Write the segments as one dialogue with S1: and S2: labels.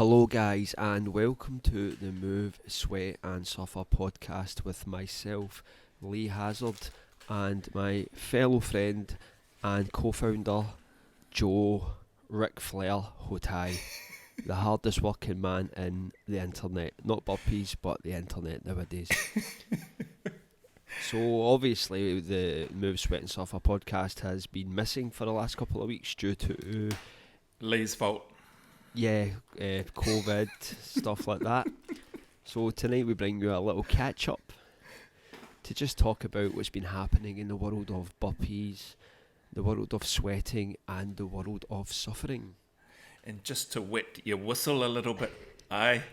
S1: Hello, guys, and welcome to the Move, Sweat and Suffer podcast with myself, Lee Hazard, and my fellow friend and co-founder, Joe Ric Flair Hotai, the hardest working man in the internet. Not Burpees, but the internet nowadays. So obviously the Move, Sweat and Suffer podcast has been missing for the last couple of weeks due to
S2: Lee's fault.
S1: COVID, stuff like that. So tonight we bring you a little catch up to just talk about what's been happening in the world of burpees, the world of sweating, and the world of suffering.
S2: And just to wet your whistle a little bit, aye.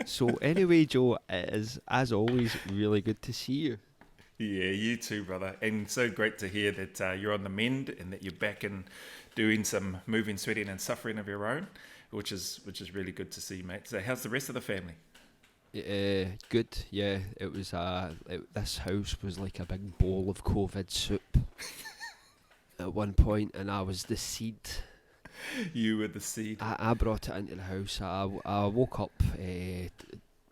S1: So anyway, Joe, it is, as always, really good to see you.
S2: Yeah, you too, brother. And so great to hear that you're on the mend and that you're back and doing some moving, sweating and suffering of your own, which is really good to see, mate. So how's the rest of the family?
S1: Good, yeah. It was this house was like a big bowl of COVID soup at one point, and I was the seed.
S2: You were the seed.
S1: I brought it into the house. I woke up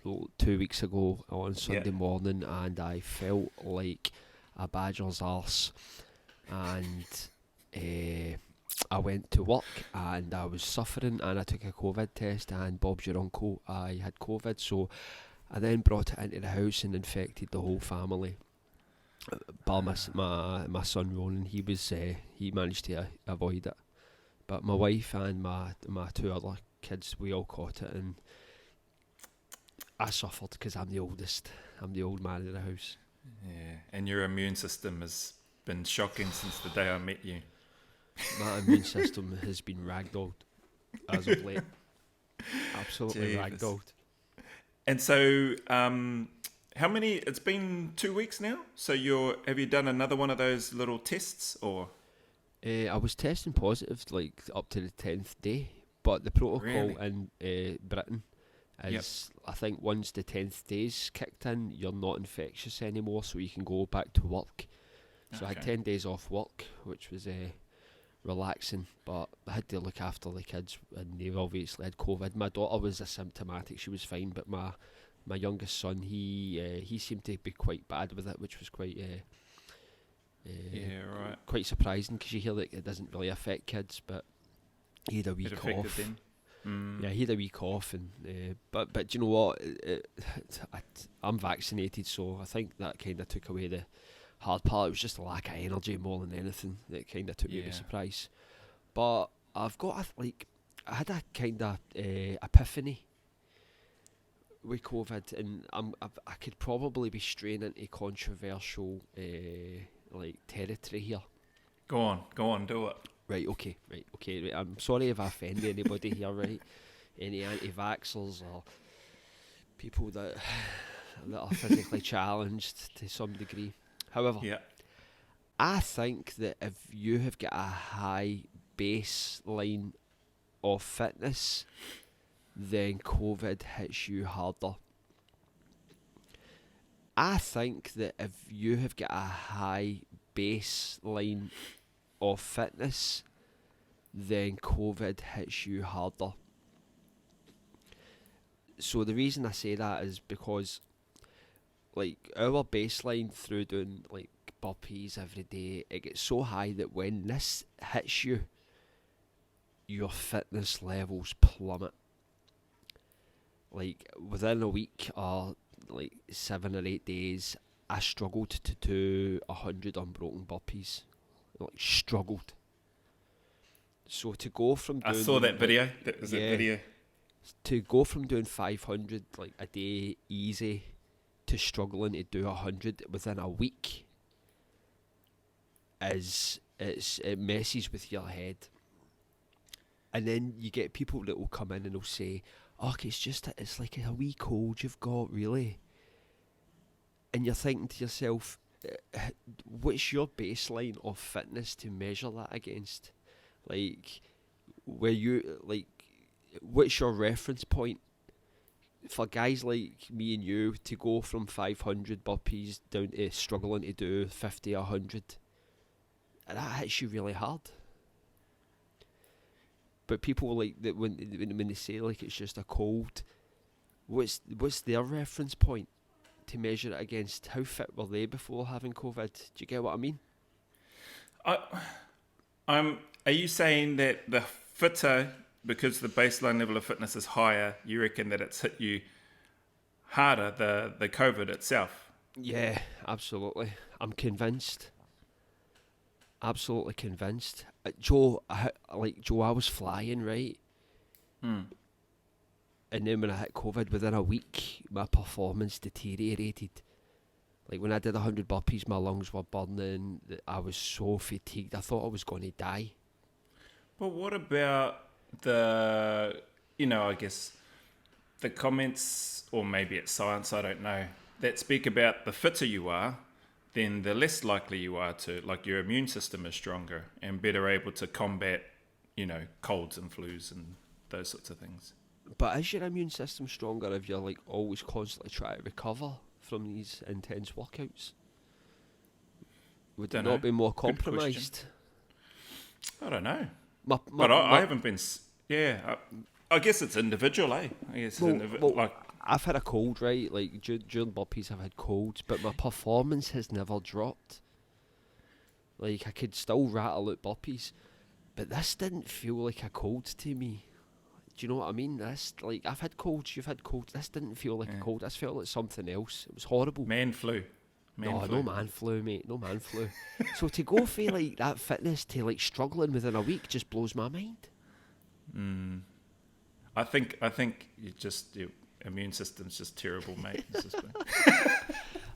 S1: 2 weeks ago on Sunday morning, and I felt like a badger's arse, and I went to work and I was suffering, and I took a COVID test, and Bob's your uncle, I had COVID, so I then brought it into the house and infected the whole family. Bar my son Ronan, he managed to avoid it, but my wife and my two other kids, we all caught it, and I suffered because I'm the oldest. I'm the old man in the house.
S2: Yeah, and your immune system has been shocking since the day I met you.
S1: My immune system has been ragdolled as of late. Absolutely ragdolled.
S2: And so, how many? It's been 2 weeks now. So have you done another one of those little tests, or?
S1: I was testing positive like up to the 10th day, but the protocol in Britain is, I think once the 10th day's kicked in, you're not infectious anymore, so you can go back to work. So I had 10 days off work, which was relaxing, but I had to look after the kids, and they obviously had COVID. My daughter was asymptomatic, she was fine, but my youngest son, he seemed to be quite bad with it, which was quite quite surprising, because you hear that it doesn't really affect kids, but he had a week off. Yeah, he had a week off, and but do you know what? I'm vaccinated, so I think that kind of took away the hard part. It was just a lack of energy more than anything that kind of took me by surprise. But I've got I had a kind of epiphany with COVID, and I could probably be straying into controversial territory here.
S2: Go on, do it.
S1: Right, okay. I'm sorry if I offend anybody here, right? Any anti-vaxxers or people that are physically challenged to some degree. However, I think that if you have got a high baseline of fitness, then COVID hits you harder. I think that if you have got a high baseline of fitness, then COVID hits you harder. So the reason I say that is because our baseline through doing burpees every day, it gets so high that when this hits you, your fitness levels plummet. Within a week or 7 or 8 days, I struggled to do 100 unbroken burpees. Struggled. So to go from doing,
S2: I saw that video. That was a video.
S1: To go from doing 500 a day easy to struggling to do 100 within a week it messes with your head. And then you get people that will come in and they'll say, "Oh, it's like a wee cold you've got, really." And you're thinking to yourself, what's your baseline of fitness to measure that against? What's your reference point? For guys like me and you to go from 500 burpees down to struggling to do 50 or 100, that hits you really hard. But people like that when they say like it's just a cold, what's their reference point to measure it against? How fit were they before having COVID? Do you get what I mean?
S2: Are you saying that the fitter, because the baseline level of fitness is higher, you reckon that it's hit you harder, the COVID itself?
S1: Yeah, absolutely. I'm convinced. Absolutely convinced. Joe, I was flying, right? And then when I hit COVID, within a week, my performance deteriorated. Like when I did 100 burpees, my lungs were burning. I was so fatigued. I thought I was going to die.
S2: But what about the, I guess, the comments, or maybe it's science, I don't know, that speak about the fitter you are, then the less likely you are to, like your immune system is stronger and better able to combat, colds and flus and those sorts of things.
S1: But is your immune system stronger if you're like always constantly trying to recover from these intense workouts? Would it not be more compromised?
S2: I don't know. I haven't been... Yeah, I guess it's individual, eh? I guess
S1: I've had a cold, right? Like during burpees I've had colds, but my performance has never dropped. Like I could still rattle out burpees, but this didn't feel like a cold to me. Do you know what I mean? This, like, I've had colds, you've had colds. This didn't feel like a cold. This felt like something else. It was horrible.
S2: Man flu.
S1: No man flu, mate. No man flu. So to go for like that fitness to like struggling within a week just blows my mind.
S2: I think your immune system's just terrible, mate.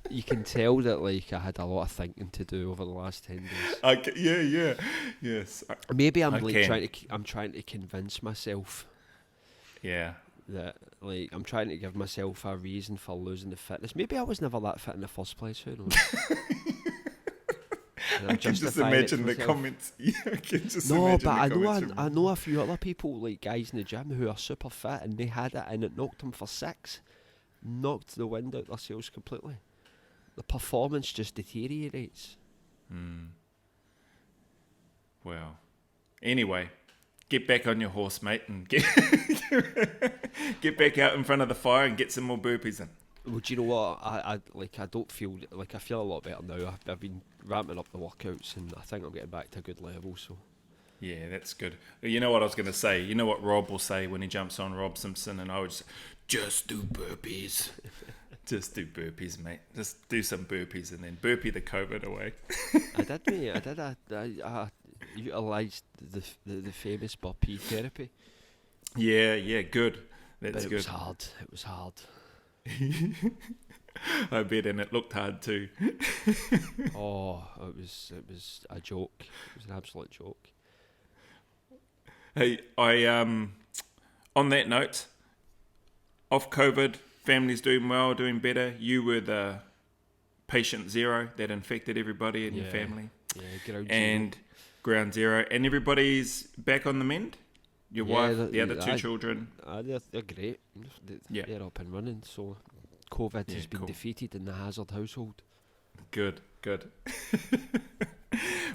S1: You can tell that like I had a lot of thinking to do over the last 10 days.
S2: Yes.
S1: Maybe I'm trying to convince myself.
S2: Yeah.
S1: That like I'm trying to give myself a reason for losing the fitness. Maybe I was never that fit in the first place. Who knows?
S2: I can just imagine the comments. Yeah, I can just imagine the comments.
S1: I know a few other people, like guys in the gym, who are super fit and they had it and it knocked them for 6. Knocked the wind out their sails completely. The performance just deteriorates.
S2: Well, anyway, get back on your horse, mate, and get back out in front of the fire and get some more burpees in.
S1: Well, do you know what? I don't feel like I feel a lot better now. I've been ramping up the workouts, and I think I'm getting back to a good level. So.
S2: Yeah, that's good. You know what I was going to say? You know what Rob will say when he jumps on Rob Simpson, and I would say, just do burpees. Just do burpees, mate. Just do some burpees and then burpee the COVID away.
S1: I did, mate. I utilised the famous burpee therapy.
S2: Yeah, good. That's good.
S1: It was hard.
S2: I bet, and it looked hard too.
S1: Oh, it was a joke. It was an absolute joke.
S2: Hey, on that note, off COVID, family's doing well, doing better. You were the patient zero that infected everybody in your family. Yeah, ground zero. And everybody's back on the mend? Your wife, the other 2 children?
S1: They're great. They're up and running. So COVID has been defeated in the Hazard household.
S2: Good.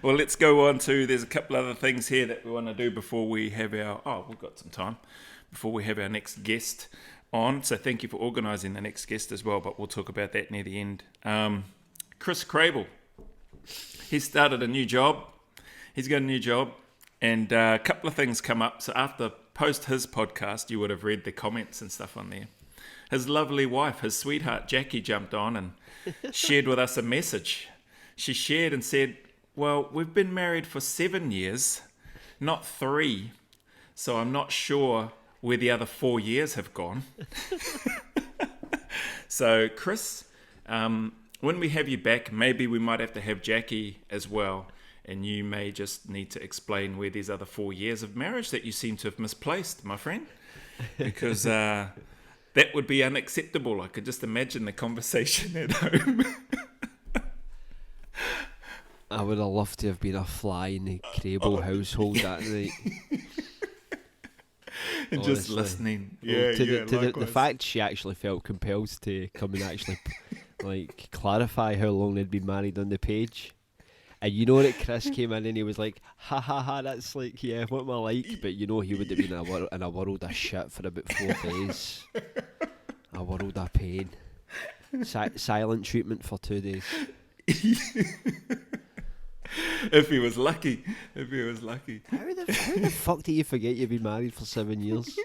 S2: Well, let's go on to, there's a couple other things here that we want to do before we have we've got some time, before we have our next guest on. So thank you for organising the next guest as well, but we'll talk about that near the end. Chris Crable, he's started a new job. He's got a new job, and a couple of things come up. So after post his podcast, you would have read the comments and stuff on there. His lovely wife, his sweetheart Jackie, jumped on and shared with us a message. She shared and said, well, we've been married for 7 years, not 3, so I'm not sure where the other 4 years have gone. So, Chris, when we have you back, maybe we might have to have Jackie as well, and you may just need to explain where these other 4 years of marriage that you seem to have misplaced, my friend, because that would be unacceptable. I could just imagine the conversation at home.
S1: I would have loved to have been a fly in the Crabill household that night.
S2: And honestly, just listening.
S1: The fact she actually felt compelled to come and actually clarify how long they'd been married on the page. And you know that Chris came in and he was like, ha ha ha, that's like, yeah, what am I like? But you know he would have been in a world of shit for about 4 days. A world of pain. Silent treatment for 2 days.
S2: If he was lucky. How
S1: the fuck do you forget you've been married for 7 years?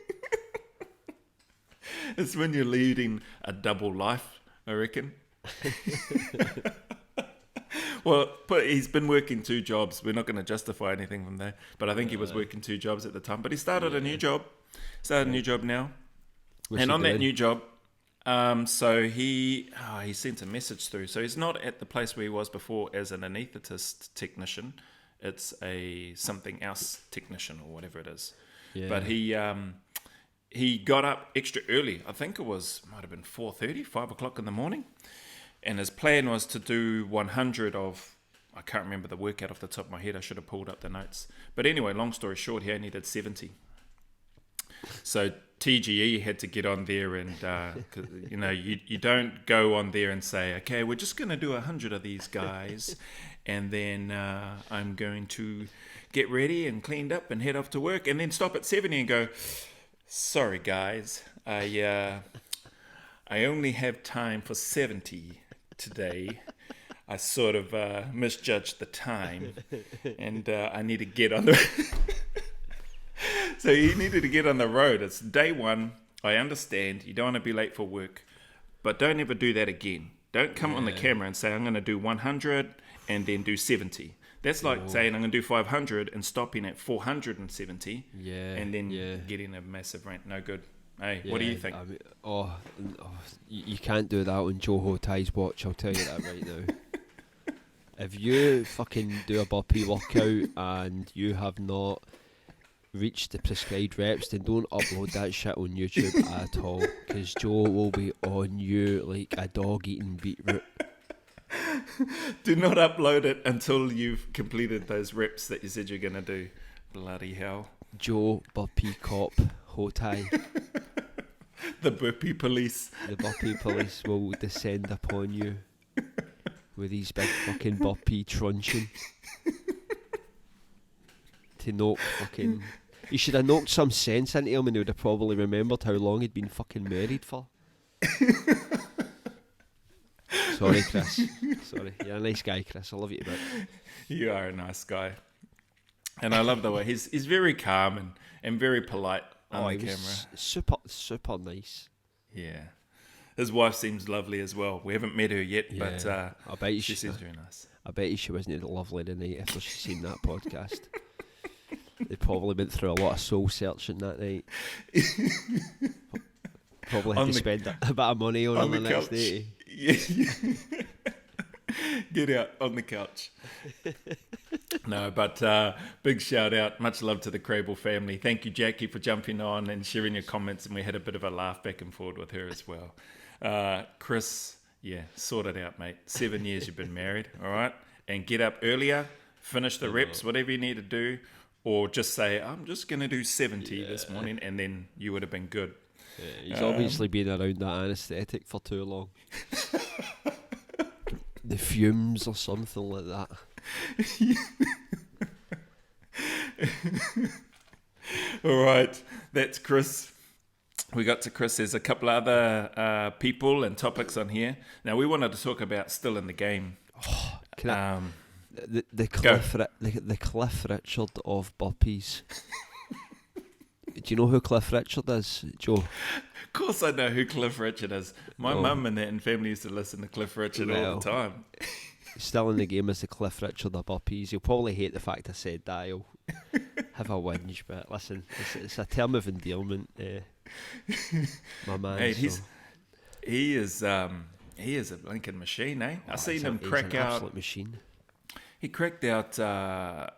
S2: It's when you're leading a double life, I reckon. Well, but he's been working 2 jobs. We're not going to justify anything from there. But I think he was working 2 jobs at the time. But he started a new job. Started a new job now.
S1: What's
S2: and on
S1: doing?
S2: that new job, so he sent a message through. So he's not at the place where he was before as an anaesthetist technician. It's a something else technician or whatever it is. Yeah. But he got up extra early. I think might have been 4:30, 5 o'clock in the morning. And his plan was to do 100 of, I can't remember the workout off the top of my head. I should have pulled up the notes. But anyway, long story short, he only did 70. So TGE had to get on there and, you don't go on there and say, okay, we're just going to do 100 of these guys. And then I'm going to get ready and cleaned up and head off to work. And then stop at 70 and go, sorry, guys, I only have time for 70 today. I sort of misjudged the time, and I need to get on the... So he needed to get on the road. It's day 1. I understand. You don't want to be late for work, but don't ever do that again. Don't come on the camera and say, I'm going to do 100 and then do 70. That's like saying I'm going to do 500 and stopping at 470 and then getting a massive rant. No good. Hey, what do you think?
S1: You can't do that on Joe Hotai's watch, I'll tell you that right now. If you fucking do a burpee workout and you have not reached the prescribed reps, then don't upload that shit on YouTube at all, because Joe will be on you like a dog eating beetroot.
S2: Do not upload it until you've completed those reps that you said you're going to do. Bloody hell.
S1: Joe Burpee Cop Hotai.
S2: The burpee police.
S1: The burpee police will descend upon you with these big fucking burpee truncheon to knock fucking... You should have knocked some sense into him and he would have probably remembered how long he'd been fucking married for. Sorry, Chris. Sorry. You're a nice guy, Chris. I love you, but
S2: you are a nice guy. And I love the way he's very calm and very polite on the camera.
S1: Super nice.
S2: Yeah. His wife seems lovely as well. We haven't met her yet, but
S1: I bet you
S2: she seems very nice.
S1: I bet you she wasn't lovely tonight after she's seen that podcast. They probably went through a lot of soul searching that night. Probably had to spend a bit of money on her the next day.
S2: Yeah. Get out on the couch. No, but big shout out. Much love to the Crabill family. Thank you, Jackie, for jumping on and sharing your comments. And we had a bit of a laugh back and forward with her as well. Chris, sort it out, mate. 7 years you've been married, all right? And get up earlier, finish the reps, whatever you need to do, or just say, I'm just going to do 70 this morning, and then you would have been good.
S1: Yeah, he's obviously been around that anaesthetic for too long. The fumes or something like that.
S2: All right, that's Chris. We got to Chris. There's a couple other people and topics on here. Now, we wanted to talk about still in the game.
S1: The Cliff Richard of burpees. Do you know who Cliff Richard is, Joe?
S2: Of course I know who Cliff Richard is. My mum and that and family used to listen to Cliff Richard all the time.
S1: Still in the game as the Cliff Richard of burpees. He'll probably hate the fact I said that. He'll have a whinge, but listen, it's a term of endearment. My man.
S2: Hey, he is a blinking machine, eh? I seen him crack out.
S1: Absolute machine.
S2: He cracked out a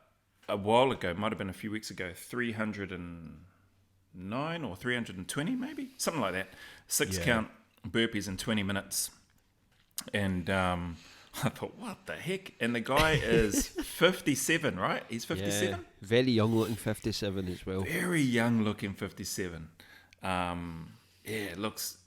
S2: while ago, might have been a few weeks ago, 309 or 320 maybe, something like that. 6 count burpees in 20 minutes. And I thought, what the heck? And the guy is 57, right? He's 57?
S1: Yeah, very young looking 57 as well.
S2: Very young looking 57. Looks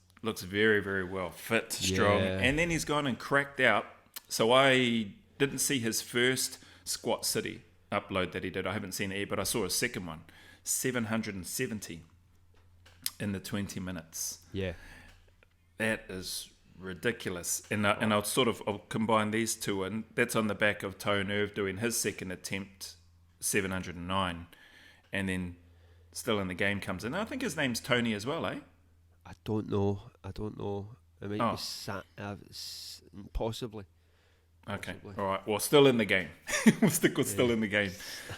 S2: very, very well. Fit, strong. And then he's gone and cracked out. So I didn't see his first Squat City upload that he did. I haven't seen it yet, but I saw a second one. 770 in the 20 minutes.
S1: Yeah.
S2: That is ridiculous. And I'll combine these two, and that's on the back of Tone Irv doing his second attempt, 709, and then Still in the Game comes in. I think his name's Tony as well, eh?
S1: I don't know. It might be possibly.
S2: Okay, all right. Well, Still in the Game. We'll stick with Still in the Game.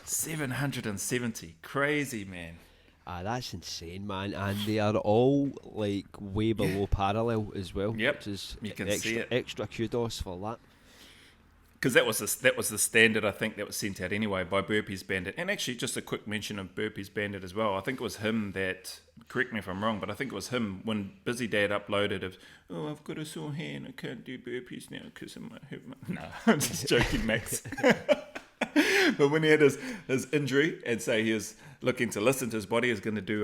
S2: 770. Crazy, man.
S1: That's insane, man. And they are all like way below parallel as well.
S2: Yep,
S1: which is
S2: you can see it.
S1: Extra kudos for that.
S2: Because that was the standard, I think, that was sent out anyway by Burpees Bandit. And actually, just a quick mention of Burpees Bandit as well. I think it was him that, correct me if I'm wrong, but I think it was him when Busy Dad uploaded of, I've got a sore hand, I can't do burpees now because I might hurt my... No, I'm just joking, Max. But when he had his injury, and say he was looking to listen to his body, he was going to do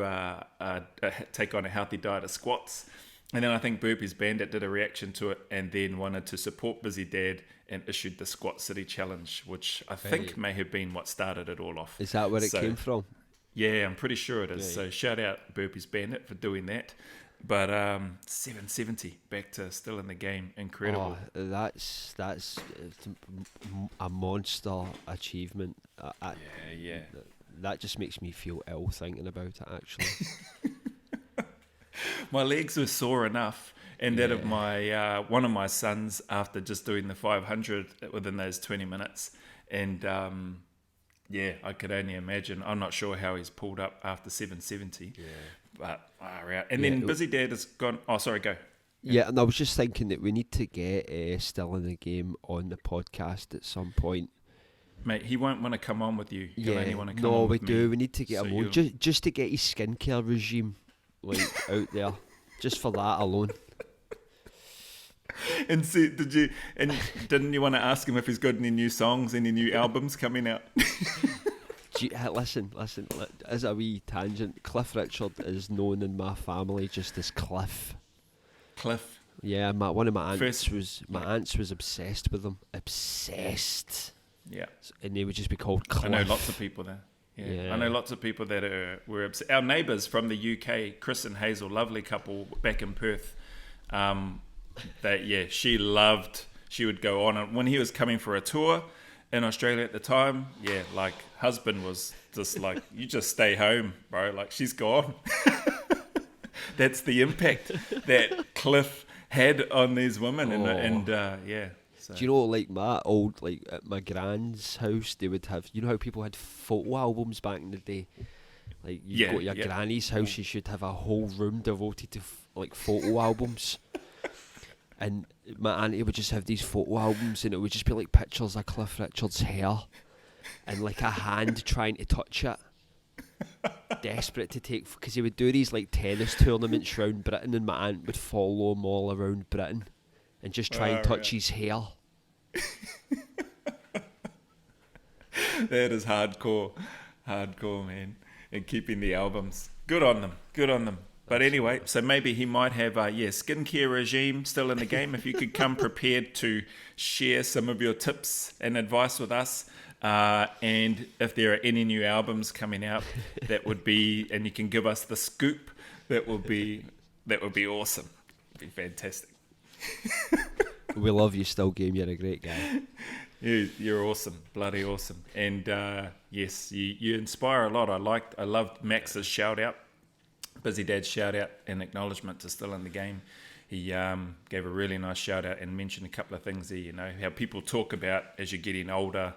S2: take on a healthy diet of squats. And then I think Burpees Bandit did a reaction to it and then wanted to support Busy Dad and issued the Squat City Challenge, which I think may have been what started it all off.
S1: Is that where it came from?
S2: Yeah, I'm pretty sure it is. Yeah. So shout out Burpees Bandit for doing that. But 770 back to Still in the Game. Incredible.
S1: Oh, that's a monster achievement.
S2: Yeah.
S1: That just makes me feel ill thinking about it, actually.
S2: My legs were sore enough, and that of my one of my sons after just doing the 500 within those 20 minutes. And I could only imagine. I'm not sure how he's pulled up after 770. Yeah. But and then Busy Dad has gone. Oh, sorry, go.
S1: Yeah, and I was just thinking that we need to get Still in the Game on the podcast at some point.
S2: Mate, he won't want to come on with you. He'll only want to come on
S1: we
S2: with
S1: do.
S2: Me.
S1: We need to get him on just to get his skincare regime out there, just for that alone.
S2: And see, didn't you want to ask him if he's got any new songs, any new albums coming out?
S1: Listen, as a wee tangent, Cliff Richard is known in my family just as Cliff.
S2: Cliff?
S1: Yeah, one of my aunts was obsessed with him. Obsessed.
S2: Yeah.
S1: And they would just be called Cliff.
S2: I know lots of people there. Yeah. I know lots of people that were upset. Our neighbours from the UK, Chris and Hazel, lovely couple back in Perth. She would go on, and when he was coming for a tour in Australia at the time, husband was just like, you just stay home, bro, like she's gone. That's the impact that Cliff had on these women. So.
S1: Do you know, like my old, like at my grand's house, they would have, you know how people had photo albums back in the day? Like you go to your granny's house, you should have a whole room devoted to photo albums. And my auntie would just have these photo albums, and it would just be like pictures of Cliff Richard's hair and like a hand trying to touch it. Desperate to take, because he would do these like tennis tournaments around Britain, and my aunt would follow him all around Britain and just try and touch his hair.
S2: That is hardcore, man. And keeping the albums. Good on them. But anyway, so maybe he might have a skincare regime Still in the Game. If you could come prepared to share some of your tips and advice with us. And if there are any new albums coming out, that would be, and you can give us the scoop, that would be awesome. It'd be fantastic.
S1: We love you, Still Game. You're a great guy.
S2: You're awesome, bloody awesome. And you inspire a lot. I loved Max's shout out, Busy Dad's shout out and acknowledgement to Still in the Game. He gave a really nice shout out and mentioned a couple of things there. How people talk about as you're getting older.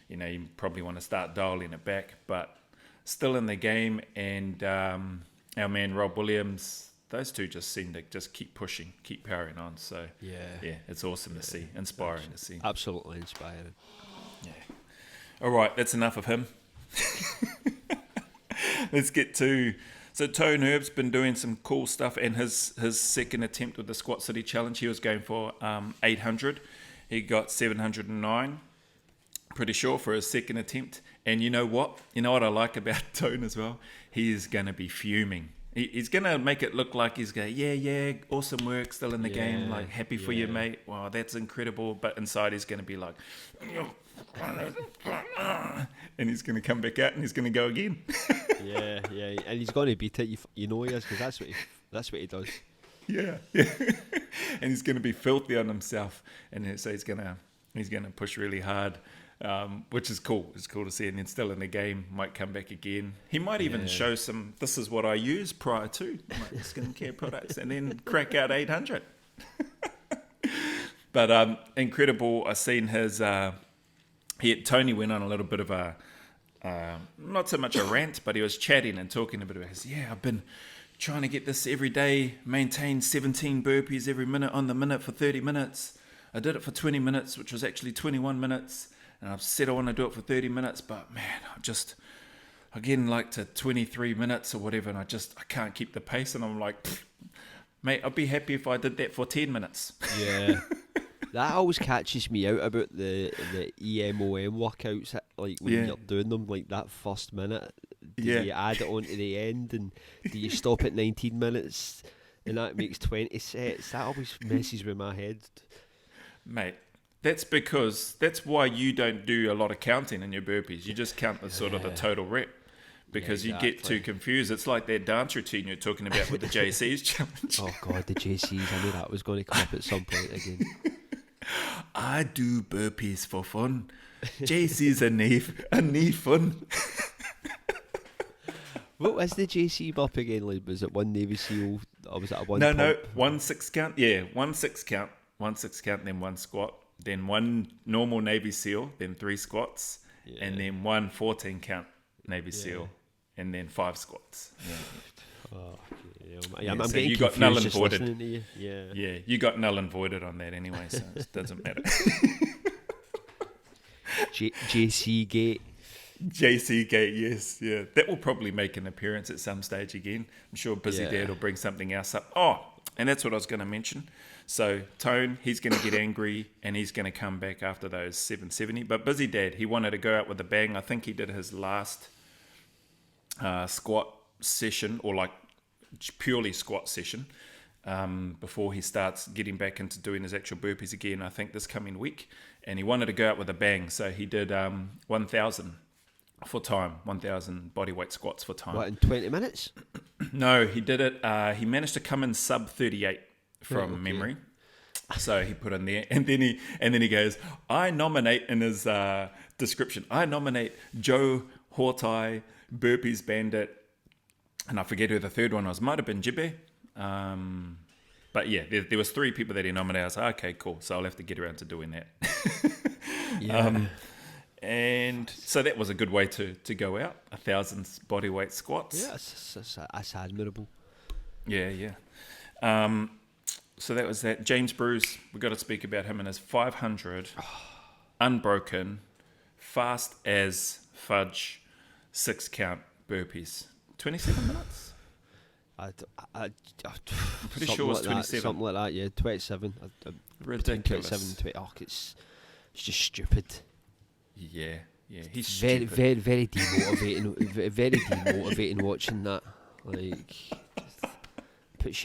S2: You probably want to start dialing it back, but Still in the Game and our man Rob Williams. Those two just seem to just keep pushing, keep powering on. So it's awesome to see, inspiring to see.
S1: Absolutely inspiring.
S2: Yeah. All right, that's enough of him. Let's get to. So Tone Herb's been doing some cool stuff, and his second attempt with the Squat City Challenge, he was going for 800. He got 709. Pretty sure for his second attempt. And you know what? You know what I like about Tone as well? He is going to be fuming. He's going to make it look like he's going, awesome work, Still in the Game, like happy for you, mate. Wow, that's incredible. But inside he's going to be like, and he's going to come back out and he's going to go again.
S1: yeah, and he's going to beat it. You know he is, because that's what he does.
S2: Yeah, and he's going to be filthy on himself, and so he's going to push really hard, which is cool. It's cool to see, and then still in the game, might come back again. He might even show some. This is what I use prior to my skincare products, and then crack out 800. But incredible. I seen his. Tony went on a little bit of a, not so much a rant, but he was chatting and talking a bit about his. I've been trying to get this every day, maintain 17 burpees every minute on the minute for 30 minutes. I did it for 20 minutes, which was actually 21 minutes. And I've said I want to do it for 30 minutes, but man, I'm getting like to 23 minutes or whatever, and I can't keep the pace. And I'm like, mate, I'd be happy if I did that for 10 minutes.
S1: Yeah. That always catches me out about the EMOM workouts, like when you're doing them, like that first minute. Do you add it on to the end, and do you stop at 19 minutes and that makes 20 sets? That always messes with my head.
S2: Mate, that's why you don't do a lot of counting in your burpees. You just count the sort of the total rep, because you get too confused. It's like that dance routine you're talking about with the JCs challenge.
S1: Oh God, the JCs, I knew that was going to come up at some point again.
S2: I do burpees for fun. JC's a knee fun.
S1: What was the JC bump again? Like, was it one Navy SEAL, or was it a one?
S2: No, 1 6 count. Yeah, 1 6 count. 1 6 count, then 1 squat, then 1 normal Navy SEAL, then 3 squats, and then 1 14 count Navy SEAL, and then 5 squats. Yeah.
S1: I'm
S2: so
S1: getting
S2: you got null and voided.
S1: You.
S2: Yeah, you got null and voided on that anyway, so it doesn't matter.
S1: JC Gate.
S2: JC Gate, yes, yeah. That will probably make an appearance at some stage again. I'm sure Busy Dad will bring something else up. Oh, and that's what I was going to mention. So Tone, he's going to get angry and he's going to come back after those 770. But Busy Dad, he wanted to go out with a bang. I think he did his last squat session, or like purely squat session, before he starts getting back into doing his actual burpees again, I think this coming week. And he wanted to go out with a bang. So he did 1,000 for time, 1,000 bodyweight squats for time.
S1: What, in 20 minutes?
S2: No, he did it. He managed to come in sub 38 from memory. So he put in there, and then he goes, I nominate in his description, I nominate Joe Hotai, Burpees Bandit, and I forget who the third one was. Might have been Jibbe. But yeah, there was 3 people that he nominated. I was like, okay, cool. So I'll have to get around to doing that. And so that was a good way to go out. 1,000 bodyweight squats.
S1: Yeah, that's admirable.
S2: Yeah. So that was that. James Brews, we've got to speak about him and his 500 unbroken, fast as fudge, 6 count burpees. 27 minutes? I'm pretty sure it was 27.
S1: Something like that, yeah. 27.
S2: Ridiculous.
S1: 27 and 20. Oh, it's just stupid.
S2: Yeah. He's
S1: very,
S2: stupid.
S1: very, very demotivating. Very demotivating watching that. Like, puts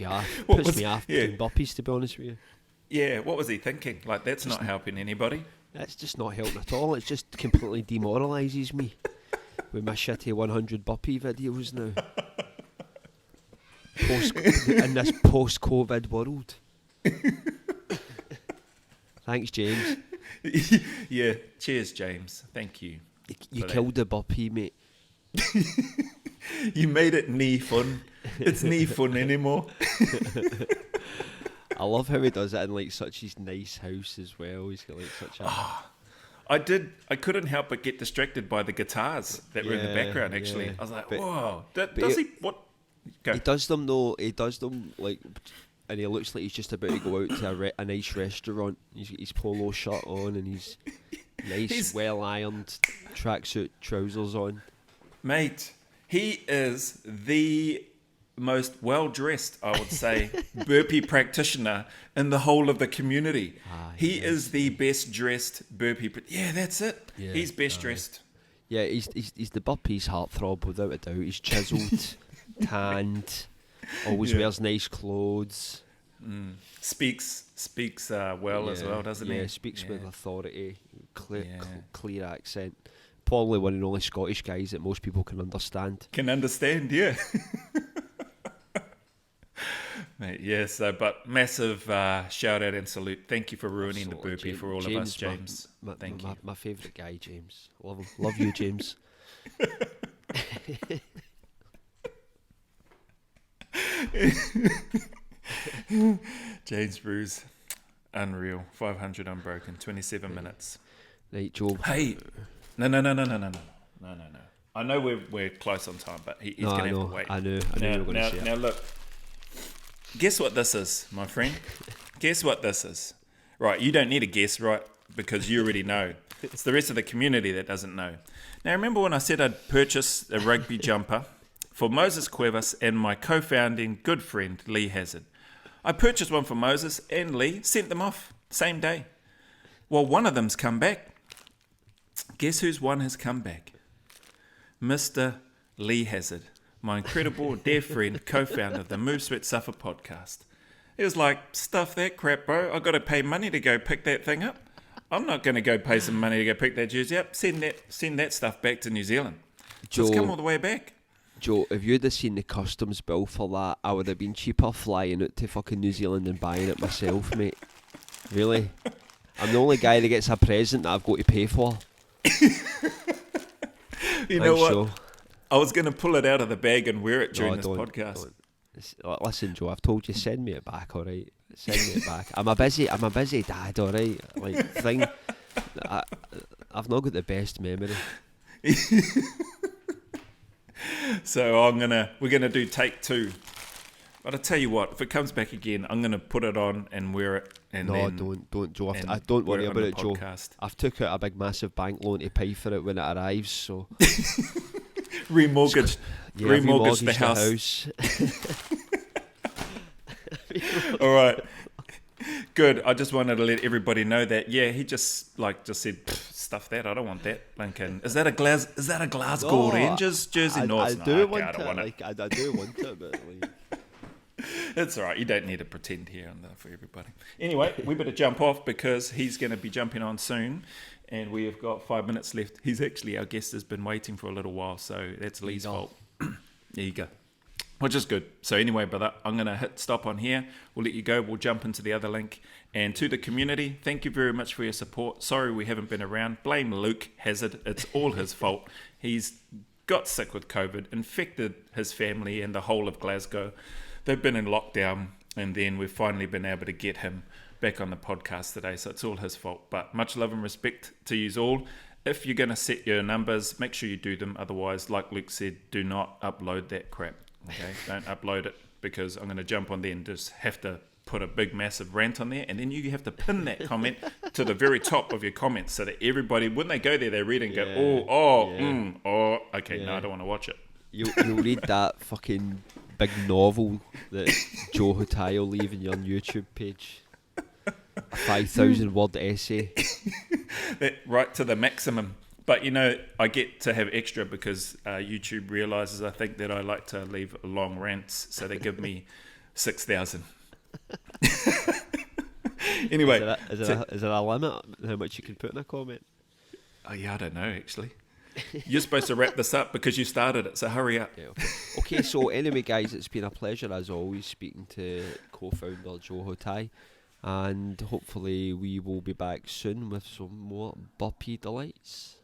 S1: me off doing burpees, to be honest with you.
S2: Yeah, what was he thinking? Like, that's not helping anybody.
S1: That's just not helping at all. It just completely demoralises me with my shitty 100 burpee videos now. In this post-COVID world. Thanks, James.
S2: Yeah, cheers, James. Thank you.
S1: You killed the burpee, mate.
S2: You made it knee fun. It's knee fun anymore.
S1: I love how he does it in like such his nice house as well. He's got like such a...
S2: I couldn't help but get distracted by the guitars that were in the background, actually. Yeah. I was like, whoa. Does he... What? Go.
S1: He does them, though. He does them, like... And he looks like he's just about to go out to a nice restaurant. He's got his polo shirt on and his nice, well-ironed tracksuit trousers on.
S2: Mate, he is the most well-dressed, I would say, burpee practitioner in the whole of the community. He is the best-dressed burpee... Yeah, that's it. Yeah, he's best-dressed.
S1: Yeah, he's the burpees heartthrob, without a doubt. He's chiselled, tanned... Always wears nice clothes.
S2: Speaks well as well, doesn't he?
S1: Yeah, speaks with authority, clear accent. Probably one of the only Scottish guys that most people can understand.
S2: Yeah. Mate, yes, but massive shout out and salute. Thank you for ruining the burpee for all of us, James. Thank you.
S1: My favourite guy, James. Love him. Love you, James.
S2: James Brews, unreal. 500 unbroken, 27 minutes.
S1: Right, Joe.
S2: Hey, no. I know we're close on time, but he's going to have to wait.
S1: I know you were going to say it.
S2: Now look, guess what this is, my friend? Guess what this is? Right, you don't need to guess, right? Because you already know. It's the rest of the community that doesn't know. Now, remember when I said I'd purchase a rugby jumper for Moses Cuevas and my co-founding good friend, Lee Hazard? I purchased one for Moses and Lee, sent them off same day. Well, one of them's come back. Guess whose one has come back? Mr. Lee Hazard, my incredible dear friend, co-founder of the MoveSweatSuffer podcast. He was like, stuff that crap, bro. I've got to pay money to go pick that thing up. I'm not going to go pay some money to go pick that jersey up. Send that stuff back to New Zealand. So it's come all the way back.
S1: Joe, if you'd have seen the customs bill for that, I would have been cheaper flying out to fucking New Zealand and buying it myself, mate. Really? I'm the only guy that gets a present that I've got to pay for.
S2: You know what? So. I was going to pull it out of the bag and wear it during this podcast.
S1: Listen, Joe, I've told you, send me it back, all right? Send me it back. I'm a busy dad, all right? I've not got the best memory.
S2: So we're gonna do take 2. But I tell you what, if it comes back again, I'm gonna put it on and wear it. And
S1: don't, Joe. I don't worry about it, Joe. I've took out a big, massive bank loan to pay for it when it arrives. So
S2: remortgage the house. All right, good. I just wanted to let everybody know that. Yeah, he just said, stuff that. I don't want that. Lincoln, is that a Glasgow Rangers jersey? No, it's not. I don't want it.
S1: I do want it, but.
S2: It's all right. You don't need to pretend here for everybody. Anyway, we better jump off because he's going to be jumping on soon, and we have got 5 minutes left. He's actually, our guest has been waiting for a little while, so that's Lee's fault. There you go. Which is good. So anyway, brother, I'm going to hit stop on here. We'll let you go. We'll jump into the other link. And to the community, thank you very much for your support. Sorry we haven't been around. Blame Luke Hazard. It's all his fault. He's got sick with COVID, infected his family and the whole of Glasgow. They've been in lockdown, and then we've finally been able to get him back on the podcast today, so it's all his fault. But much love and respect to you all. If you're going to set your numbers, make sure you do them. Otherwise, like Luke said, do not upload that crap. Okay, don't upload it, because I'm going to jump on there and just have to put a big, massive rant on there, and then you have to pin that comment to the very top of your comments so that everybody, when they go there, they read and go, okay, no, I don't want to watch it.
S1: You'll read that fucking big novel that Joe Hotai will leave in your YouTube page. A 5,000 word essay.
S2: Right to the maximum. But I get to have extra because YouTube realises, I think, that I like to leave long rants, so they give me 6,000. Anyway,
S1: is there a limit on how much you can put in a comment?
S2: Oh yeah, I don't know actually. You're supposed to wrap this up because you started it, so hurry up.
S1: Yeah, okay, so anyway, guys, it's been a pleasure as always speaking to co-founder Joe Hotai, and hopefully we will be back soon with some more Burpee Delights.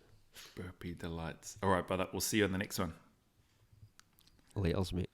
S2: Burpee Delights. All right, brother, we'll see you on the next one.
S1: Laters, mate.